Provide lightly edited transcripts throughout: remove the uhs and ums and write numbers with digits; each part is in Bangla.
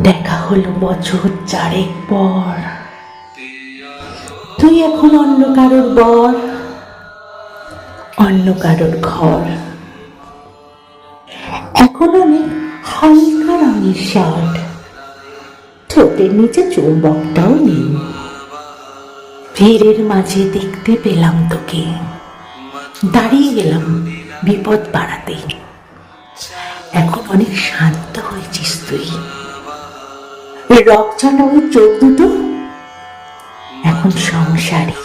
দেখা হলো বছর 4 পর, তুই এখন অন্য কারোর বর, অন্য কারোর ঘর। এখন অনেক হালকা রঙের শার্ট, ঠোঁটের নিচে চুম্বকটাও নেই। ভিড়ের মাঝে দেখতে পেলাম তোকে, দাঁড়িয়ে গেলাম বিপদ বাড়াতে। এখন অনেক শান্ত হয়েছিস তুই, রকচটা ওই চোখ দুটো এখন সংসারী।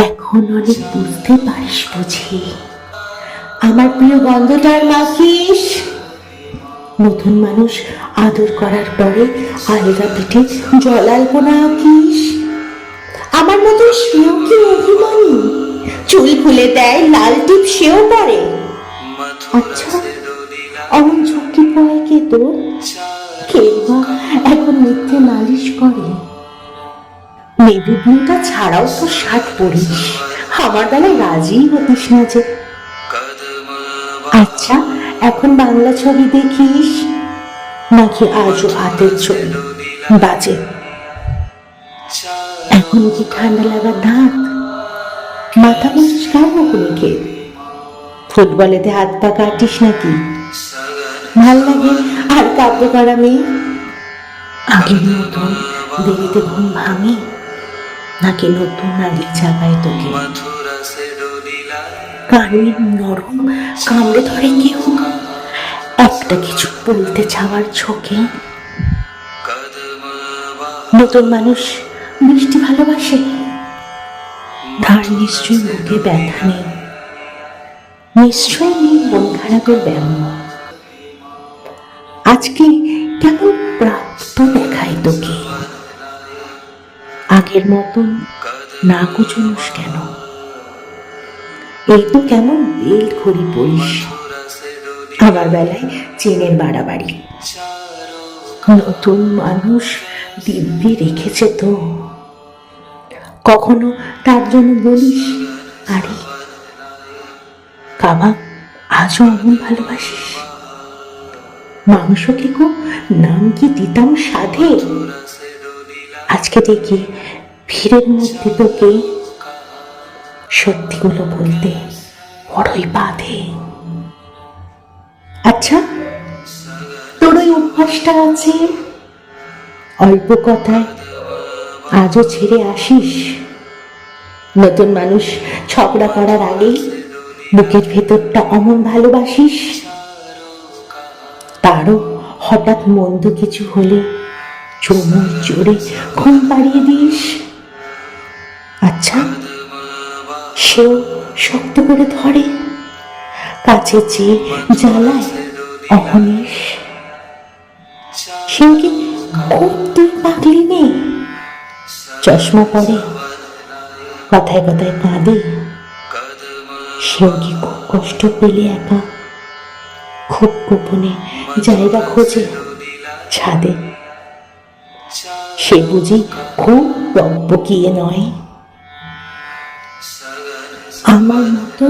এখন অনেক বুঝতে পারিস বুঝি, আমার প্রিয় গন্ধটার মাখিস। নতুন মানুষ আদর করার পরে আলগা পিঠে জলাল্পনা আঁকিস। আমার মতো সেও কি অভিমানী, চুল খুলে দেয় লাল টিপ সেও পরে। আচ্ছা, অমন ঝুঁকি পায় কে তোর? কে বা এখন মিথ্যে নালিশ করে? নেভি ব্লুটা ছাড়াও তো শার্ট পরিস, আমার বেলায় রাজি হতিস না যে। আচ্ছা, এখন বাংলা ছবি দেখিস নাকি আজও হাতের ছবি বাজে? এখন কি ঠান্ডা লাগার দাঁত? মাথা মুছিস কেন মুখে? ফুটবলেতে হাত পা কাটিস নাকি? ভাল লাগে আর কাব্য করা মেয়ে? আগের মতন দেরিতে ঘুম ভাঙে নাকি নতুন আগের জায়গায় তোকে? কানে নরম কামড়ে ধরে কেউ একটা কিছু বলতে চাওয়ার ঝোঁকে? নতুন মানুষ বৃষ্টি ভালোবাসে, তার নিশ্চয়ই বুকে ব্যথা নেই, নিশ্চয়ই নেই মন খারাপের ব্যায়াম। আজকে কেমন প্রাপ্ত দেখায় তোকে, আগের মতন না কুচুনুস কেন? এই তো কেমন বেল ঘড়ি পড়িস, আমার বেলায় চেনের বাড়াবাড়ি। নতুন মানুষ দিব্যি রেখেছে তো, কখনো তার জন্য বলিস আরে কাবাব আজও অমন ভালোবাসিস? মাংসকে গো নাম কি দিতাম সাধে, আজকে দেখি ভিড়ের মধ্যে তোকে সত্যিগুলো বলতে বড়ই বাধে। আচ্ছা, তোর ওই অভ্যাসটা আছে অল্প কথায় আজও ছেড়ে আসিস? নতুন মানুষ ঝগড়া করার আগেই বুকের ভেতরটা অমন ভালোবাসিস? তারও হঠাৎ মন্দ কিছু হলে চুমুর জোরে ঘুম পাড়িয়ে দিস। আচ্ছা, সেও শক্ত করে ধরে, কাছে চেয়ে জ্বালায় অহনিস। সেও কি খুব তুই পাগলি নেই? চশমা পরে, কথায় কথায় কাঁদে। সেও কি খুব কষ্ট পেলে একা, খুব গোপনে জায়গা খোঁজে ছাদে? সে বুঝি খুব বকবকিয়ে নয়? আমার মতো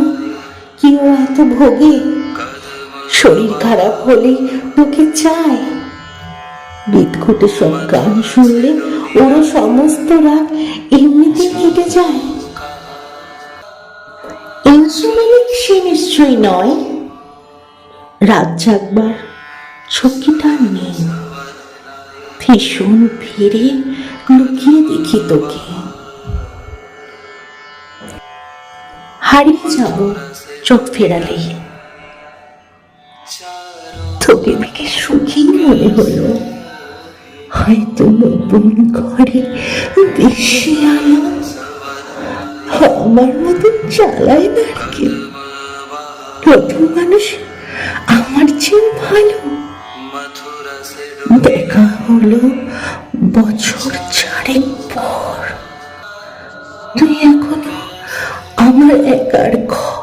কি ও এত ভোগে? শরীর খারাপ হলে তোকে চায়। বিদঘুটে সব গান শুনলে ওরও সমস্ত রাত এমনিতে কেটে যায়। ইনসুলিনিক সে নিশ্চয়ই নয়, রাত জাগবার ঝুঁকিটা নেই। ভীষণ ভিড়ে লুকিয়ে দেখি তোকে, হারিয়ে যাব চোখ ফেরালে। তোকে দেখে সুখী মনে হলো, হয়তো নতুন ঘরে বেশি আলো আমার মতন চালায় নারকেল। প্রথম মানুষ আমার চেয়ে ভালো, দেখা হলো বছর 4 পর। তুই এখনো আমার একার ঘর।